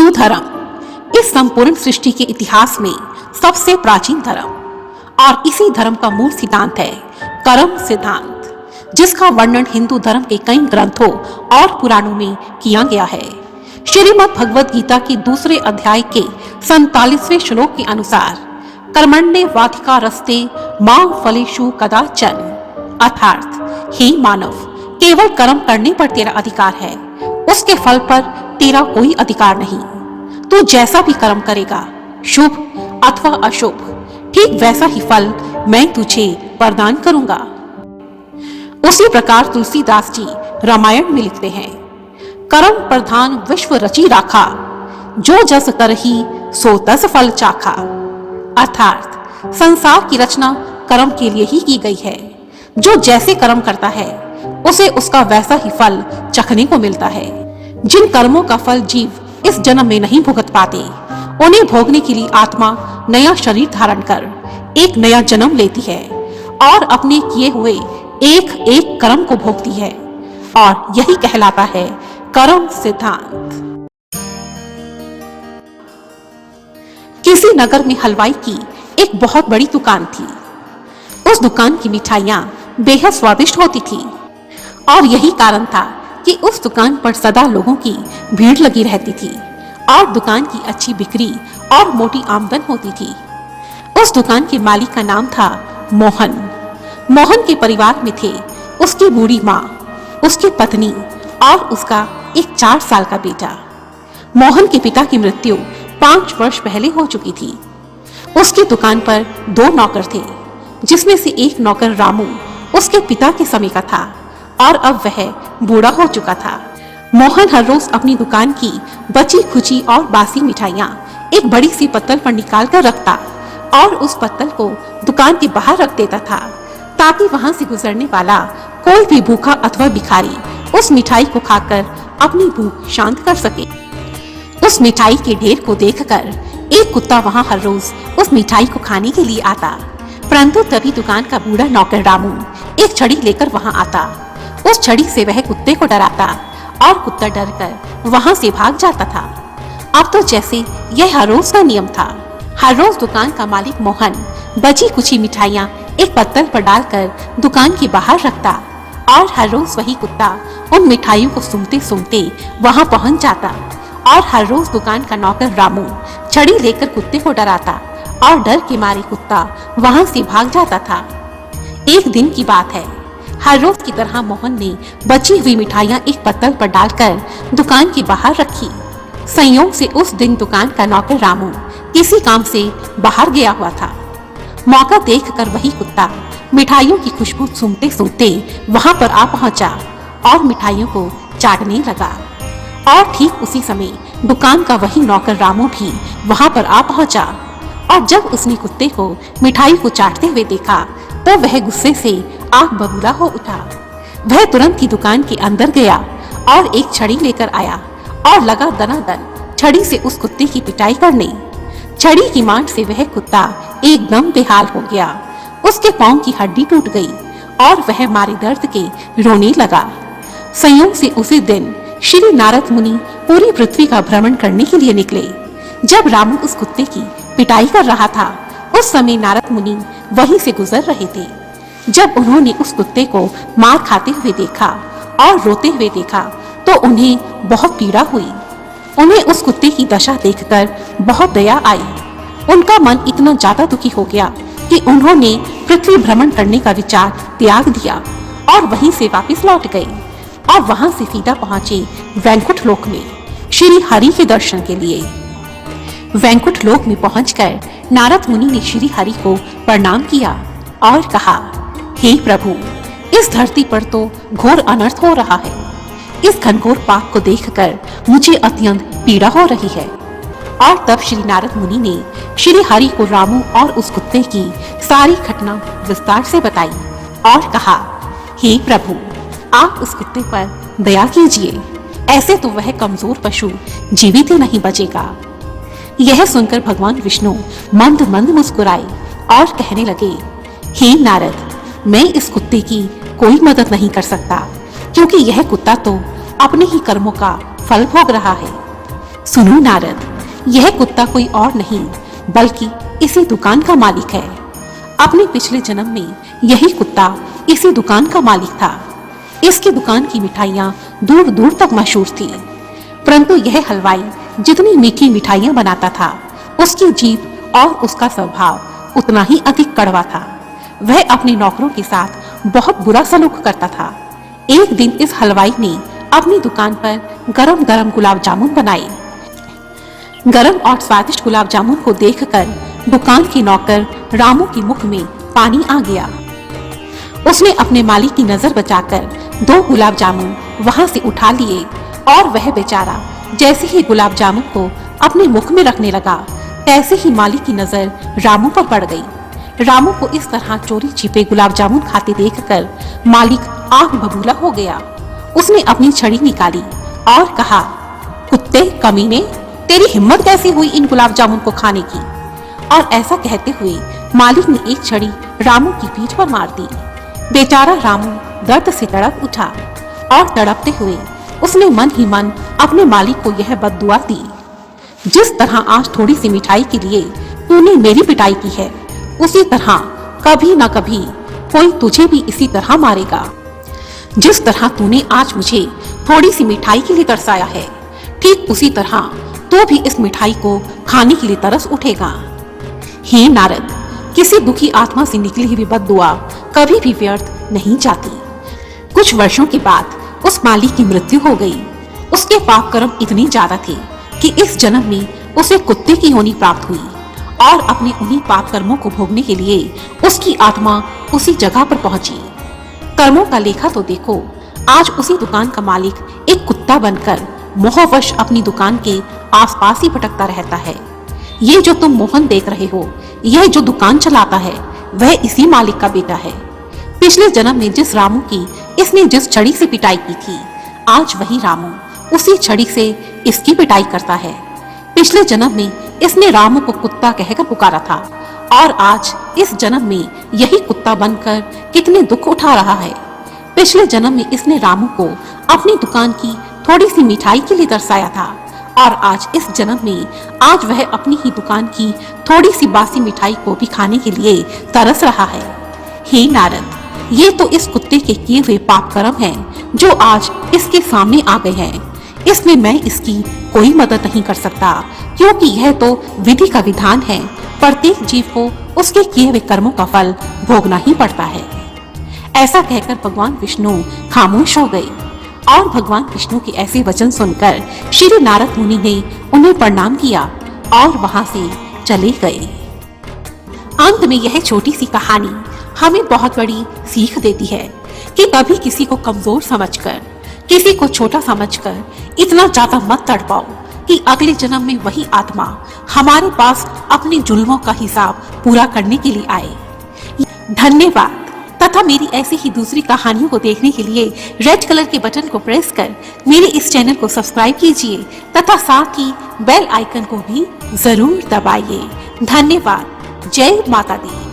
हिंदू धर्म इस संपूर्ण सृष्टि के इतिहास में सबसे प्राचीन धर्म और इसी धर्म का मूल सिद्धांत है कर्म सिद्धांत, जिसका वर्णन हिंदू धर्म के कई ग्रंथों और पुराणों में किया गया है। श्रीमद् भगवद गीता के दूसरे अध्याय के 47वें श्लोक के अनुसार कर्मण्येवाधिकारस्ते मा फलेषु कदाचन, अर्थात हे मानव, केवल कर्म करने पर तेरा अधिकार है, उसके फल पर तेरा कोई अधिकार नहीं। तू जैसा भी कर्म करेगा, शुभ अथवा अशुभ, ठीक वैसा ही फल मैं तुझे प्रदान करूंगा। उसी प्रकार तुलसीदास जी रामायण में लिखते हैं, कर्म प्रधान विश्व रची राखा, जो जस करही सो तस फल चाखा। अर्थात संसार की रचना कर्म के लिए ही की गई है। जो जैसे कर्म करता है उसे उसका वैसा ही फल चखने को मिलता है। जिन कर्मों का फल जीव इस जन्म में नहीं भुगत पाते, उन्हें भोगने के लिए आत्मा नया शरीर धारण कर एक नया जन्म लेती है और अपने किए हुए एक एक कर्म को भोगती है, और यही कहलाता है कर्म सिद्धांत। किसी नगर में हलवाई की एक बहुत बड़ी दुकान थी। उस दुकान की मिठाइयां बेहद स्वादिष्ट होती थी और यही कारण था कि उस दुकान पर सदा लोगों की भीड़ लगी रहती थी और दुकान की अच्छी बिक्री और मोटी आमदन होती थी। उस दुकान के मालिक का नाम था मोहन। मोहन के परिवार में थे उसकी बूढ़ी माँ, उसकी पत्नी और उसका एक 4 साल का बेटा। मोहन के पिता की मृत्यु 5 वर्ष पहले हो चुकी थी। उसकी दुकान पर 2 नौकर थे, जिसमें से एक नौकर रामू उसके पिता के समय का था और अब वह बूढ़ा हो चुका था। मोहन हर रोज अपनी दुकान की बची खुची और बासी मिठाइयाँ एक बड़ी सी पत्तल पर निकाल कर रखता और उस पत्तल को दुकान के बाहर रख देता था, ताकि वहां से गुजरने वाला कोई भी भूखा अथवा भिखारी उस मिठाई को खाकर अपनी भूख शांत कर सके। उस मिठाई के ढेर को देखकर एक कुत्ता वहां हर रोज उस मिठाई को खाने के लिए आता, परंतु तभी दुकान का बूढ़ा नौकर रामू एक छड़ी लेकर वहां आता। उस छड़ी से वह कुत्ते को डराता और कुत्ता डरकर वहां से भाग जाता था। अब तो जैसे यह हर रोज का नियम था। हर रोज दुकान का मालिक मोहन बची कुची मिठाइयाँ एक पत्तल पर डालकर दुकान के बाहर रखता और हर रोज वही कुत्ता उन मिठाइयों को सूंघते सूंघते वहां पहुंच जाता और हर रोज दुकान का नौकर रामू छड़ी लेकर कुत्ते को डराता और डर के मारे कुत्ता वहां से भाग जाता था। एक दिन की बात है, हर रोज की तरह मोहन ने बची हुई मिठाइयाँ एक पत्तल पर डालकर दुकान के बाहर रखी। संयोग से उस दिन दुकान का नौकर रामू किसी काम से बाहर गया हुआ था। मौका देखकर वही कुत्ता मिठाइयों की खुशबू सूंघते सूंघते वहां पर आ पहुंचा और मिठाइयों को चाटने लगा। और ठीक उसी समय दुकान का वही नौकर रामू भी वहां पर आ पहुंचा और जब उसने कुत्ते को मिठाई को चाटते हुए देखा तो वह गुस्से से आग बबूला हो उठा। वह तुरंत ही दुकान के अंदर गया और एक छड़ी लेकर आया और लगा दनादन छड़ी से उस कुत्ते की पिटाई करने। छड़ी की मार से वह कुत्ता एकदम बेहाल हो गया। उसके पांव की हड्डी टूट गई और वह मारे दर्द के रोने लगा। संयोग से उसी दिन श्री नारद मुनि पूरी पृथ्वी का भ्रमण करने के लिए निकले। जब रामू उस कुत्ते की पिटाई कर रहा था, उस समय नारद मुनि वहीं से गुजर रहे थे। जब उन्होंने उस कुत्ते को मार खाते हुए देखा और रोते हुए देखा तो उन्हें बहुत पीड़ा हुई। उन्हें उस कुत्ते की दशा देखकर बहुत दया आई। उनका मन इतना ज्यादा दुखी हो गया कि उन्होंने पृथ्वी भ्रमण करने का विचार त्याग दिया और वहीं से वापस लौट गए और वहां से सीधा पहुंचे वैकुंठ लोक में श्री हरि के दर्शन के लिए। वैकुंठ लोक में पहुंचकर नारद मुनि ने श्री हरि को प्रणाम किया और कहा, हे प्रभु, इस धरती पर तो घोर अनर्थ हो रहा है। इस घनघोर पाप को देखकर मुझे अत्यंत पीड़ा हो रही है। और तब श्री नारद मुनि ने श्री हरि को रामू और उस कुत्ते की सारी घटना विस्तार से बताई और कहा, हे प्रभु, आप उस कुत्ते पर दया कीजिए, ऐसे तो वह कमजोर पशु जीवित ही नहीं बचेगा। यह सुनकर भगवान विष्णु मंद मंद मुस्कुराए और कहने लगे, हे नारद, मैं इस कुत्ते की कोई मदद नहीं कर सकता, क्योंकि यह कुत्ता तो अपने ही कर्मों का फल भोग रहा है। सुनो नारद, यह कुत्ता कोई और नहीं बल्कि इसी दुकान का मालिक है। अपने पिछले जन्म में यही कुत्ता इसी दुकान का मालिक था। इसकी दुकान की मिठाइयाँ दूर दूर तक मशहूर थी, परंतु यह हलवाई जितनी मीठी मिठाइयाँ बनाता था, उसकी जीभ और उसका स्वभाव उतना ही अधिक कड़वा था। वह अपने नौकरों के साथ बहुत बुरा सलूक करता था। एक दिन इस हलवाई ने अपनी दुकान पर गरम गरम गुलाब जामुन बनाए। गरम और स्वादिष्ट गुलाब जामुन को देखकर दुकान के नौकर रामू के मुख में पानी आ गया। उसने अपने मालिक की नजर बचाकर 2 गुलाब जामुन वहां से उठा लिए और वह बेचारा जैसे ही गुलाब जामुन को अपने मुख में रखने लगा, तैसे ही मालिक की नजर रामू पर पड़ गई। रामू को इस तरह चोरी छिपे गुलाब जामुन खाते देखकर मालिक आंख बबूला हो गया। उसने अपनी छड़ी निकाली और कहा, कुत्ते कमीने, तेरी हिम्मत कैसे हुई इन गुलाब जामुन को खाने की? और ऐसा कहते हुए मालिक ने एक छड़ी रामू की पीठ पर मार दी। बेचारा रामू दर्द से तड़प उठा और तड़पते हुए उसने मन ही मन अपने मालिक को यह बद्दुआ दी, जिस तरह आज थोड़ी सी मिठाई के लिए तूने मेरी पिटाई की है, उसी तरह कभी न कभी कोई तुझे भी इसी तरह मारेगा। जिस तरह तूने आज मुझे थोड़ी सी मिठाई के लिए तरसाया है, ठीक उसी तरह तो भी इस मिठाई को खाने के लिए तरस उठेगा। हे नारद, किसी दुखी आत्मा से निकली हुई बद्दुआ कभी भी व्यर्थ नहीं जाती। कुछ वर्षों के बाद उस मालिक की मृत्यु हो गई। उसके पाप कर्म इतने ज्यादा थे कि इस जन्म में उसे कुत्ते की योनि प्राप्त हुई और अपने उन्हीं पाप कर्मों को भोगने के लिए उसकी आत्मा उसी जगह पर पहुंची। कर्मों का लेखा तो देखो, आज उसी दुकान का मालिक एक कुत्ता बनकर मोहवश अपनी दुकान के आसपास ही भटकता रहता है। ये जो तुम मोहन देख रहे हो, यह जो दुकान चलाता है, वह इसी मालिक का बेटा है। पिछले जन्म में जिस रामू की इसने जिस छड़ी से पिटाई की थी, आज वही रामू उसी छड़ी से इसकी पिटाई करता है। पिछले जन्म में इसने रामू को कुत्ता कहकर पुकारा था और आज इस जन्म में यही कुत्ता बनकर कितने दुख उठा रहा है। पिछले जन्म में इसने रामू को अपनी दुकान की थोड़ी सी मिठाई के लिए तरसाया था और आज इस जन्म में आज वह अपनी ही दुकान की थोड़ी सी बासी मिठाई को भी खाने के लिए तरस रहा है। हे नारद, ये तो इस कुत्ते के किए हुए पाप कर्म हैं जो आज इसके सामने आ गए हैं। इसमें मैं इसकी कोई मदद नहीं कर सकता, क्योंकि यह तो विधि का विधान है। प्रत्येक जीव को उसके किए हुए कर्मों का फल भोगना ही पड़ता है। ऐसा कहकर भगवान विष्णु खामोश हो गए और भगवान विष्णु के ऐसे वचन सुनकर श्री नारद मुनि ने उन्हें प्रणाम किया और वहां से चले गए। अंत में यह छोटी सी कहानी हमें बहुत बड़ी सीख देती है कि कभी किसी को कमजोर समझकर, किसी को छोटा समझकर इतना ज्यादा मत तड़पाओ कि अगले जन्म में वही आत्मा हमारे पास अपने जुल्मों का हिसाब पूरा करने के लिए आए। धन्यवाद। तथा मेरी ऐसी ही दूसरी कहानियों को देखने के लिए रेड कलर के बटन को प्रेस कर मेरे इस चैनल को सब्सक्राइब कीजिए तथा साथ ही बेल आइकन को भी जरूर दबाइए। धन्यवाद। जय माता दी।